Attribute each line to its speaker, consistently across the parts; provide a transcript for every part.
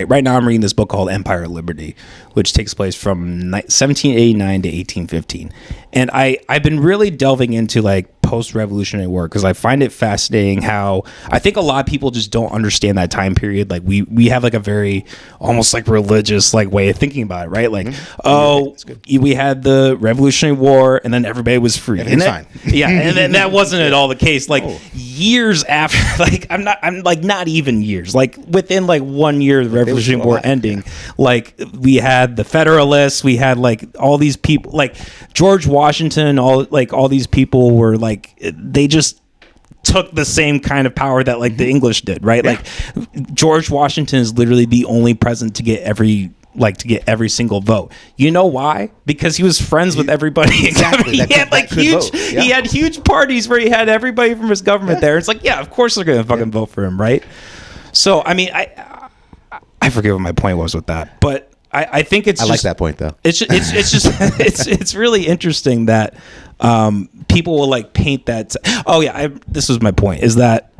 Speaker 1: Right now I'm reading this book called Empire of Liberty, which takes place from 1789 to 1815. And I've been really delving into like post-revolutionary war because I find it fascinating how I think a lot of people just don't understand that time period. Like we have like a very almost like religious like way of thinking about it, right? Like, we had the Revolutionary War and then everybody was free. And
Speaker 2: fine.
Speaker 1: Yeah, and then that wasn't at all the case. Like years after, like I'm like not even years, like within like 1 year of the Revolutionary War ending, like we had the Federalists, we had like all these people, like George Washington, all these people were like they just took the same kind of power that like the English did, right? Yeah. Like George Washington is literally the only president to get every single vote. You know why? Because he was friends with everybody.
Speaker 2: Exactly.
Speaker 1: He had like huge. Yeah. He had huge parties where he had everybody from his government there. It's like, yeah, of course they're gonna fucking vote for him, right? So I mean, I forget what my point was with that, but I think it's.
Speaker 2: I like that point though.
Speaker 1: It's just it's really interesting that people will like paint that. This was my point. Is that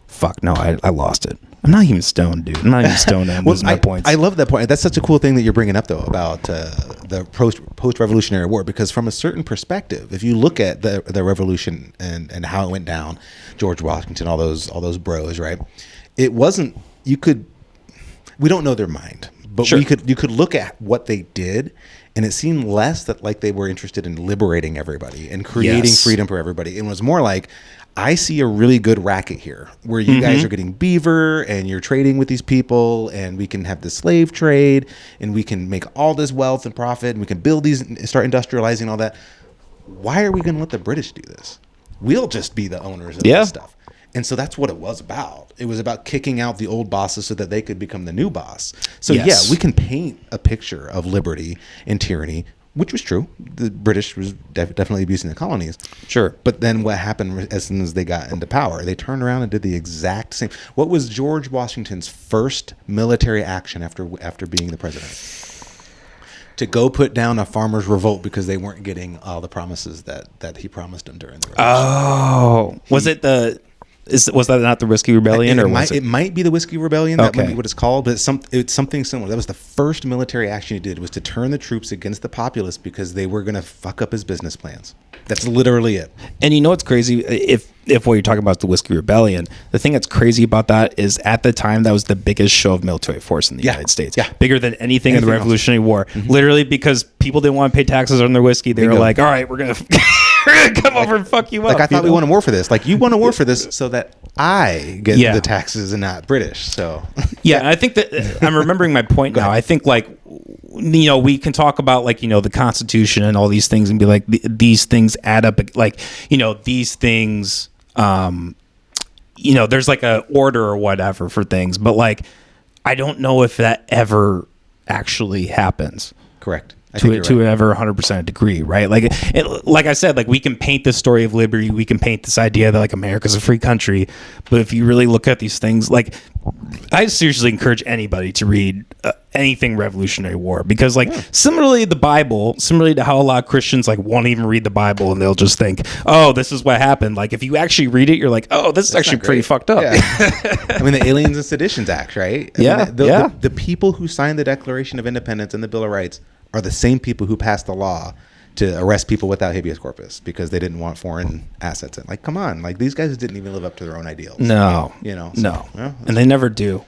Speaker 1: fuck? No, I lost it. I'm not even stoned, dude. I'm not even stoned. And losing my points.
Speaker 2: I love that point. That's such a cool thing that you're bringing up, though, about the post-revolutionary war. Because from a certain perspective, if you look at the revolution and how it went down, George Washington, all those bros, right? It wasn't. We don't know their mind, but
Speaker 1: sure.
Speaker 2: you could look at what they did, and it seemed less that like they were interested in liberating everybody and creating freedom for everybody. It was more like, I see a really good racket here where you guys are getting beaver and you're trading with these people, and we can have the slave trade and we can make all this wealth and profit and we can build these and start industrializing all that. Why are we going to let the British do this? We'll just be the owners of this stuff. And so that's what it was about. It was about kicking out the old bosses so that they could become the new boss. So yeah, we can paint a picture of liberty and tyranny, which was true. The British was definitely abusing the colonies. Sure. But then what happened as soon as they got into power? They turned around and did the exact same. What was George Washington's first military action after being the president? To go put down a farmers' revolt because they weren't getting all the promises that he promised them during the revolution.
Speaker 1: Oh, was that not the Whiskey Rebellion?
Speaker 2: It might be the Whiskey Rebellion. That might be what it's called, but it's something similar. That was the first military action he did, was to turn the troops against the populace because they were going to fuck up his business plans. That's literally it.
Speaker 1: And you know what's crazy? If what you're talking about is the Whiskey Rebellion, the thing that's crazy about that is at the time that was the biggest show of military force in the United States. Yeah. Bigger than anything in the Revolutionary War. Mm-hmm. Literally because people didn't want to pay taxes on their whiskey. They were like, all right, we're going to come over and fuck you up.
Speaker 2: Like, I thought we won a war for this. Like, you won a war for this so that I get the taxes and not British. So
Speaker 1: yeah, and I think that I'm remembering my point now. I think like, you know, we can talk about like, you know, the Constitution and all these things and be like, these things add up. Like, you know, these things, you know, there's like a order or whatever for things, but like, I don't know if that ever actually happens.
Speaker 2: Correct.
Speaker 1: To ever 100% degree, right? Like, like I said, like we can paint the story of liberty, we can paint this idea that like America's a free country, but if you really look at these things, like I seriously encourage anybody to read anything Revolutionary War, because like similarly to how a lot of Christians like won't even read the Bible and they'll just think, oh, this is what happened. Like if you actually read it, you're like, oh, this is actually pretty fucked up.
Speaker 2: Yeah. I mean, the Aliens and Seditions Act, right? The people who signed the Declaration of Independence and the Bill of Rights are the same people who passed the law to arrest people without habeas corpus because they didn't want foreign assets in. Like, come on, like these guys didn't even live up to their own ideals.
Speaker 1: No,
Speaker 2: you know,
Speaker 1: no, and they never do.